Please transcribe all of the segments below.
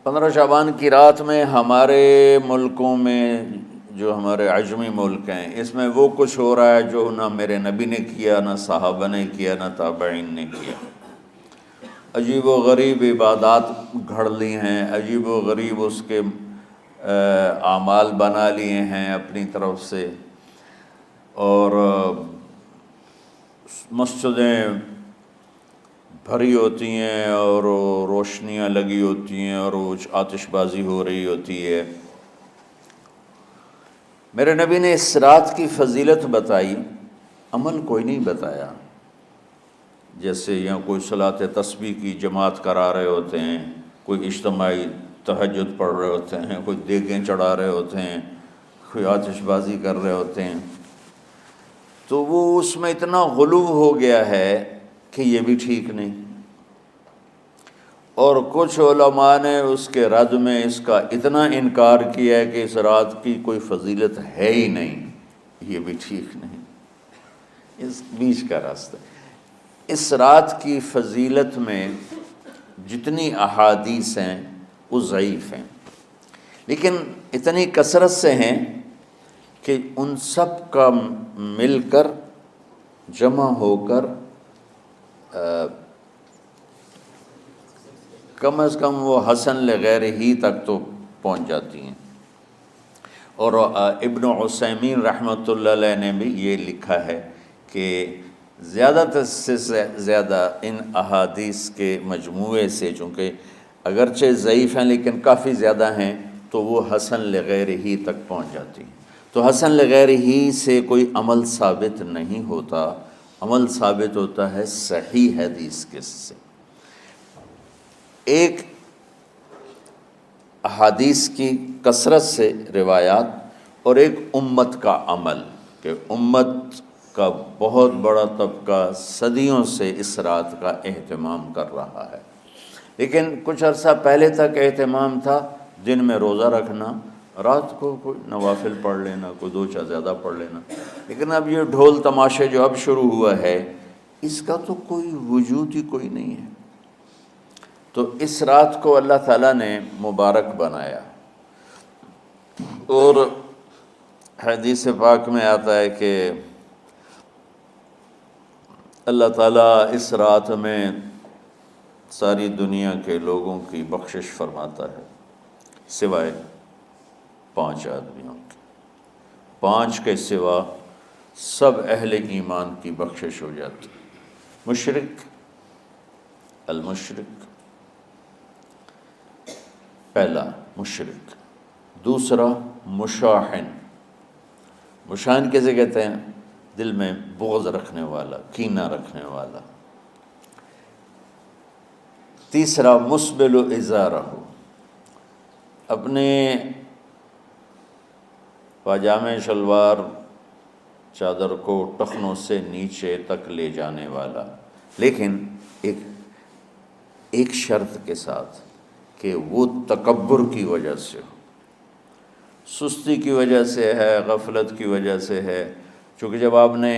15 شعبان کی رات میں ہمارے ملکوں میں، جو ہمارے عجمی ملک ہیں، اس میں وہ کچھ ہو رہا ہے جو نہ میرے نبی نے کیا، نہ صحابہ نے کیا، نہ تابعین نے کیا۔ عجیب و غریب عبادات گھڑ لی ہیں، عجیب و غریب اس کے اعمال بنا لیے ہیں اپنی طرف سے، اور مسجدیں بھری ہوتی ہیں اور روشنیاں لگی ہوتی ہیں اور آتش بازی ہو رہی ہوتی ہے۔ میرے نبی نے اس رات کی فضیلت بتائی، عمل کوئی نہیں بتایا۔ جیسے یہاں کوئی صلاۃ تسبیح کی جماعت کرا رہے ہوتے ہیں، کوئی اجتماعی تہجد پڑھ رہے ہوتے ہیں، کوئی دیگیں چڑھا رہے ہوتے ہیں، کوئی آتش بازی کر رہے ہوتے ہیں، تو وہ اس میں اتنا غلو ہو گیا ہے کہ یہ بھی ٹھیک نہیں۔ اور کچھ علماء نے اس کے رد میں اس کا اتنا انکار کیا ہے کہ اس رات کی کوئی فضیلت ہے ہی نہیں، یہ بھی ٹھیک نہیں۔ اس بیچ کا راستہ، اس رات کی فضیلت میں جتنی احادیث ہیں وہ ضعیف ہیں، لیکن اتنی کثرت سے ہیں کہ ان سب کا مل کر جمع ہو کر کم از کم وہ حسن لغیر ہی تک تو پہنچ جاتی ہیں۔ اور ابن عثیمین رحمۃ اللہ علیہ نے بھی یہ لکھا ہے کہ زیادہ سے زیادہ ان احادیث کے مجموعے سے، چونکہ اگرچہ ضعیف ہیں لیکن کافی زیادہ ہیں، تو وہ حسن لغیر ہی تک پہنچ جاتی ہیں۔ تو حسن لغیر ہی سے کوئی عمل ثابت نہیں ہوتا، عمل ثابت ہوتا ہے صحیح حدیث کے سے۔ ایک احادیث کی کثرت سے روایات، اور ایک امت کا عمل، کہ امت کا بہت بڑا طبقہ صدیوں سے اس رات کا اہتمام کر رہا ہے۔ لیکن کچھ عرصہ پہلے تک اہتمام تھا دن میں روزہ رکھنا، رات کو کوئی نوافل پڑھ لینا، کوئی دو چار زیادہ پڑھ لینا، لیکن اب یہ ڈھول تماشے جو اب شروع ہوا ہے، اس کا تو کوئی وجود ہی کوئی نہیں ہے۔ تو اس رات کو اللہ تعالیٰ نے مبارک بنایا، اور حدیث پاک میں آتا ہے کہ اللہ تعالیٰ اس رات میں ساری دنیا کے لوگوں کی بخشش فرماتا ہے، سوائے 5 آدمیوں کے۔ 5 کے سوا سب اہل ایمان کی بخشش ہو جاتی۔ مشرک، المشرک، پہلا مشرک، دوسرا مشاحن، مشاحن کیسے کہتے ہیں؟ دل میں بغض رکھنے والا، کینہ رکھنے والا۔ تیسرا مسبل ازارہ، اپنے پاجامے شلوار چادر کو ٹخنوں سے نیچے تک لے جانے والا، لیکن ایک شرط کے ساتھ کہ وہ تکبر کی وجہ سے ہو، سستی کی وجہ سے ہے، غفلت کی وجہ سے ہے۔ چونکہ جب آپ نے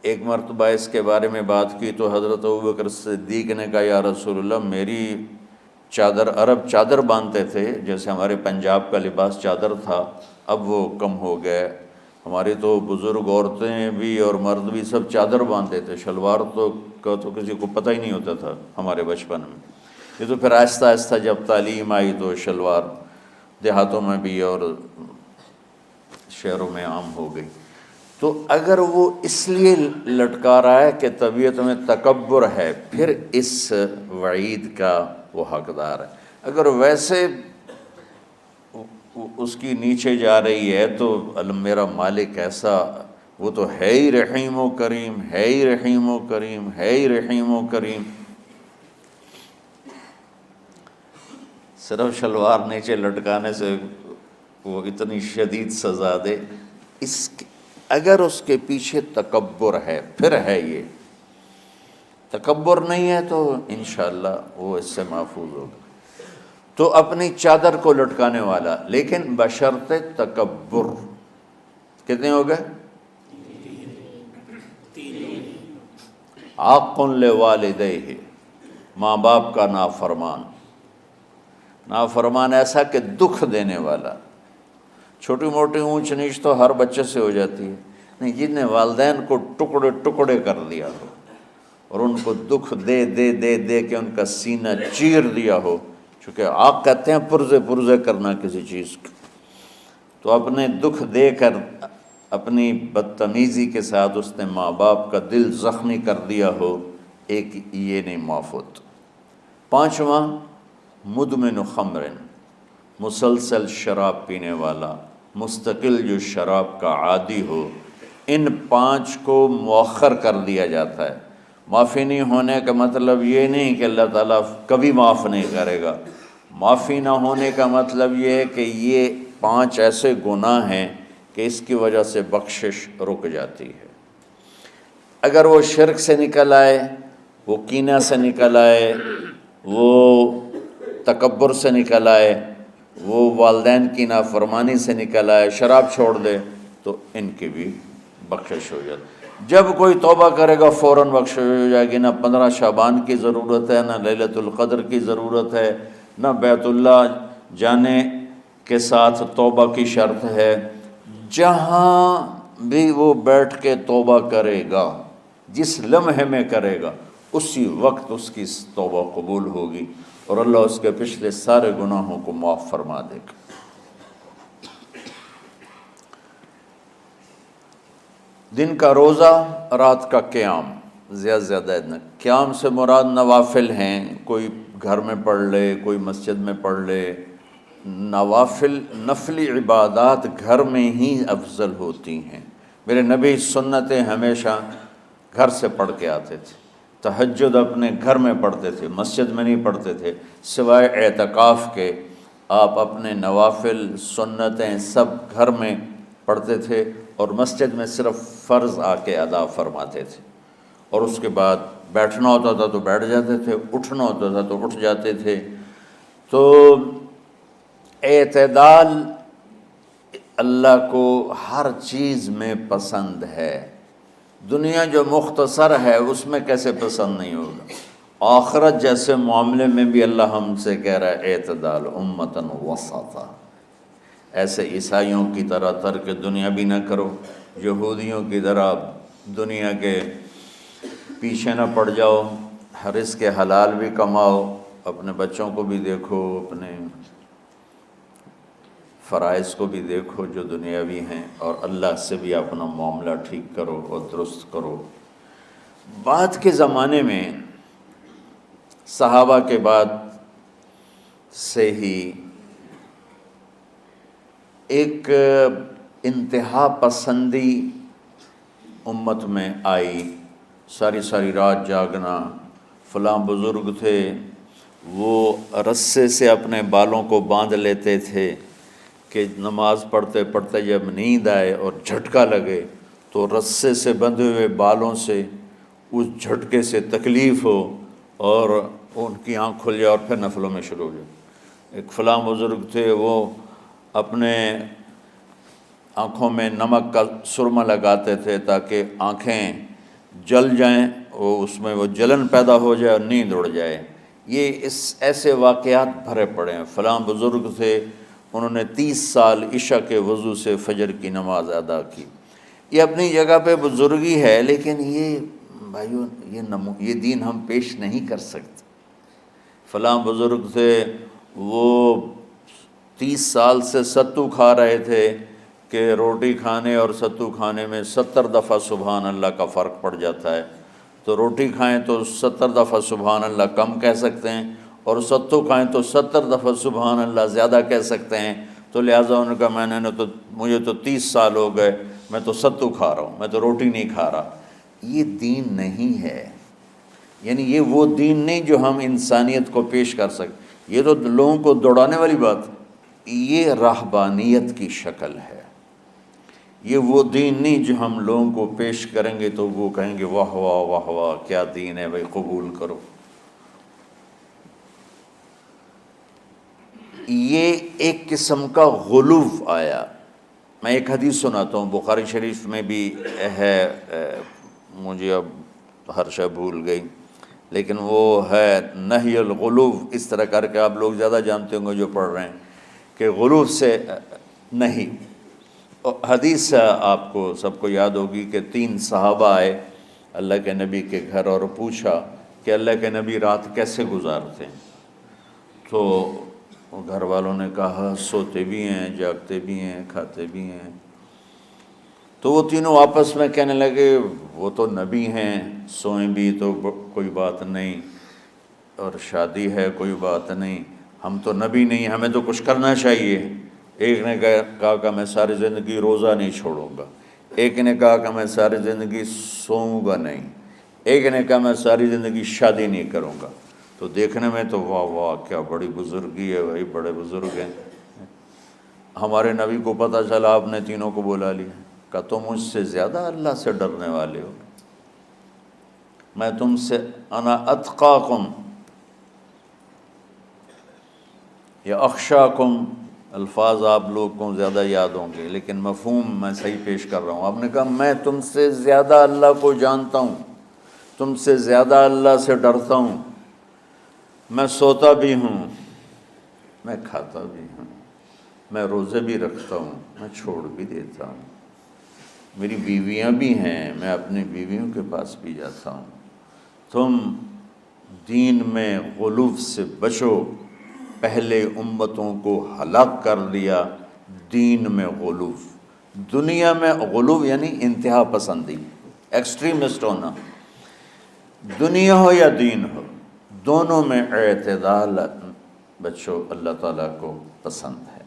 ایک مرتبہ اس کے بارے میں بات کی تو حضرت ابوبکر صدیق نے کہا، یا رسول اللہ، میری چادر، عرب چادر باندھتے تھے، جیسے ہمارے پنجاب کا لباس چادر تھا، اب وہ کم ہو گئے۔ ہماری تو بزرگ عورتیں بھی اور مرد بھی سب چادر باندھتے تھے، شلوار کا تو کسی کو پتہ ہی نہیں ہوتا تھا ہمارے بچپن میں۔ یہ تو پھر آہستہ آہستہ جب تعلیم آئی تو شلوار دیہاتوں میں بھی اور شہروں میں عام ہو گئی۔ تو اگر وہ اس لیے لٹکا رہا ہے کہ طبیعت میں تکبر ہے، پھر اس وعید کا وہ حقدار ہے۔ اگر ویسے اس کی نیچے جا رہی ہے تو میرا مالک ایسا، وہ تو ہے ہی رحیم و کریم، ہے ہی رحیم و کریم، ہے ہی رحیم و کریم، صرف شلوار نیچے لٹکانے سے وہ اتنی شدید سزا دے۔ اگر اس کے پیچھے تکبر ہے، پھر ہے یہ، تکبر نہیں ہے تو انشاءاللہ وہ اس سے محفوظ ہوگا۔ تو اپنی چادر کو لٹکانے والا، لیکن بشرط تکبر۔ کتنے ہو گئے؟ عاق لوالدیہ، ماں باپ کا نافرمان، نافرمان ایسا کہ دکھ دینے والا. چھوٹی موٹی اونچ نیچ تو ہر بچے سے ہو جاتی ہے، نہیں، جن نے والدین کو ٹکڑے ٹکڑے کر دیا ہو اور ان کو دکھ دے دے دے دے کے ان کا سینہ چیر دیا ہو. چونکہ آپ کہتے ہیں پرزے پرزے کرنا کسی چیز کو، تو اپنے دکھ دے کر اپنی بدتمیزی کے ساتھ اس نے ماں باپ کا دل زخمی کر دیا ہو، ایک یہ نہیں معاف ہوتا. پانچواں، مدمن خمر، مسلسل شراب پینے والا، مستقل جو شراب کا عادی ہو. ان پانچ کو مؤخر کر دیا جاتا ہے. معافی نہیں ہونے کا مطلب یہ نہیں کہ اللہ تعالیٰ کبھی معاف نہیں کرے گا. معافی نہ ہونے کا مطلب یہ ہے کہ یہ پانچ ایسے گناہ ہیں کہ اس کی وجہ سے بخشش رک جاتی ہے. اگر وہ شرک سے نکل آئے، وہ کینہ سے نکل آئے، وہ تکبر سے نکل آئے، وہ والدین کی نافرمانی سے نکل آئے، شراب چھوڑ دے، تو ان کی بھی بخشش ہو جاتی. جب کوئی توبہ کرے گا فوراً بخشش ہو جائے گی. نہ 15 شعبان کی ضرورت ہے، نہ لیلۃ القدر کی ضرورت ہے، نہ بیت اللہ جانے کے ساتھ توبہ کی شرط ہے. جہاں بھی وہ بیٹھ کے توبہ کرے گا، جس لمحے میں کرے گا، اسی وقت اس کی توبہ قبول ہوگی اور اللہ اس کے پچھلے سارے گناہوں کو معاف فرما دے گا. دن کا روزہ، رات کا قیام، زیادہ زیادہ قیام سے مراد نوافل ہیں. کوئی گھر میں پڑھ لے، کوئی مسجد میں پڑھ لے. نوافل، نفلی عبادات گھر میں ہی افضل ہوتی ہیں. میرے نبی سنتیں ہمیشہ گھر سے پڑھ کے آتے تھے. تہجد اپنے گھر میں پڑھتے تھے، مسجد میں نہیں پڑھتے تھے. سوائے اعتکاف کے آپ اپنے نوافل سنتیں سب گھر میں پڑھتے تھے اور مسجد میں صرف فرض آ کے ادا فرماتے تھے. اور اس کے بعد بیٹھنا ہوتا تھا تو بیٹھ جاتے تھے، اٹھنا ہوتا تھا تو اٹھ جاتے تھے. تو اعتدال اللہ کو ہر چیز میں پسند ہے. دنیا جو مختصر ہے اس میں کیسے پسند نہیں ہوگا؟ آخرت جیسے معاملے میں بھی اللہ ہم سے کہہ رہا ہے اعتدال، امتن وسطا. ایسے عیسائیوں کی طرح ترک دنیا بھی نہ کرو، یہودیوں کی طرح دنیا کے پیچھے نہ پڑ جاؤ. رزق کے حلال بھی کماؤ، اپنے بچوں کو بھی دیکھو، اپنے فرائض کو بھی دیکھو جو دنیاوی ہیں، اور اللہ سے بھی اپنا معاملہ ٹھیک کرو اور درست کرو. بعد کے زمانے میں صحابہ کے بعد سے ہی ایک انتہا پسندی امت میں آئی. ساری ساری رات جاگنا. فلاں بزرگ تھے وہ رسے سے اپنے بالوں کو باندھ لیتے تھے کہ نماز پڑھتے پڑھتے جب نیند آئے اور جھٹکا لگے تو رسے سے بندھے ہوئے بالوں سے اس جھٹکے سے تکلیف ہو اور ان کی آنکھ کھل جائے اور پھر نفلوں میں شروع ہو جائے. ایک فلاں بزرگ تھے وہ اپنے آنکھوں میں نمک کا سرما لگاتے تھے تاکہ آنکھیں جل جائیں، اس میں وہ جلن پیدا ہو جائے اور نیند اڑ جائے. یہ ایسے واقعات بھرے پڑے ہیں. فلاں بزرگ تھے، انہوں نے 30 سال عشاء کے وضو سے فجر کی نماز ادا کی. یہ اپنی جگہ پہ بزرگی ہے، لیکن یہ بھائیو یہ دین ہم پیش نہیں کر سکتے. فلاں بزرگ تھے وہ 30 سال سے ستو کھا رہے تھے کہ روٹی کھانے اور ستو کھانے میں 70 دفعہ سبحان اللہ کا فرق پڑ جاتا ہے. تو روٹی کھائیں تو 70 دفعہ سبحان اللہ کم کہہ سکتے ہیں، اور ستو کھائیں تو 70 دفعہ سبحان اللہ زیادہ کہہ سکتے ہیں. تو لہٰذا انہوں نے کہا مجھے تو 30 سال ہو گئے، میں تو ستو کھا رہا ہوں، میں تو روٹی نہیں کھا رہا. یہ دین نہیں ہے. یعنی یہ وہ دین نہیں جو ہم انسانیت کو پیش کر سکیں. یہ تو لوگوں کو دوڑانے والی بات. یہ راہبانیت کی شکل ہے. یہ وہ دین نہیں جو ہم لوگوں کو پیش کریں گے تو وہ کہیں گے واہ واہ واہ واہ کیا دین ہے بھائی، قبول کرو. یہ ایک قسم کا غلو آیا. میں ایک حدیث سناتا ہوں، بخاری شریف میں بھی ہے، مجھے اب ہر شے بھول گئی. لیکن وہ ہے نہی الغلو، اس طرح کر کے آپ لوگ زیادہ جانتے ہوں گے جو پڑھ رہے ہیں کہ غلو سے نہیں۔ حدیث آپ کو سب کو یاد ہوگی کہ 3 صحابہ آئے اللہ کے نبی کے گھر اور پوچھا کہ اللہ کے نبی رات کیسے گزارتے ہیں؟ تو گھر والوں نے کہا سوتے بھی ہیں، جاگتے بھی ہیں، کھاتے بھی ہیں۔ تو وہ تینوں آپس میں کہنے لگے وہ تو نبی ہیں، سوئیں بھی تو کوئی بات نہیں، اور شادی ہے کوئی بات نہیں، ہم تو نبی نہیں، ہمیں تو کچھ کرنا چاہیے۔ ایک نے کہا کہ میں ساری زندگی روزہ نہیں چھوڑوں گا، ایک نے کہا کہ میں ساری زندگی سوؤں گا نہیں، ایک نے کہا میں ساری زندگی شادی نہیں کروں گا۔ تو دیکھنے میں تو واہ واہ کیا بڑی بزرگی ہے بھائی، بڑے بزرگ ہیں۔ ہمارے نبی کو پتہ چلا آپ نے تینوں کو بلا لیا، کہا تم مجھ سے زیادہ اللہ سے ڈرنے والے ہو، میں تم سے انا اتقاکم یا اخشاکم، الفاظ آپ لوگ کو زیادہ یاد ہوں گے لیکن مفہوم میں صحیح پیش کر رہا ہوں۔ آپ نے کہا میں تم سے زیادہ اللہ کو جانتا ہوں، تم سے زیادہ اللہ سے ڈرتا ہوں، میں سوتا بھی ہوں، میں کھاتا بھی ہوں، میں روزے بھی رکھتا ہوں، میں چھوڑ بھی دیتا ہوں، میری بیویاں بھی ہیں، میں اپنی بیویوں کے پاس بھی جاتا ہوں۔ تم دین میں غلو سے بچو، پہلے امتوں کو ہلاک کر دیا دین میں غلو۔ دنیا میں غلو یعنی انتہا پسندی، ایکسٹریمسٹ ہونا، دنیا ہو یا دین ہو دونوں میں اعتدال بچو، اللہ تعالیٰ کو پسند ہے۔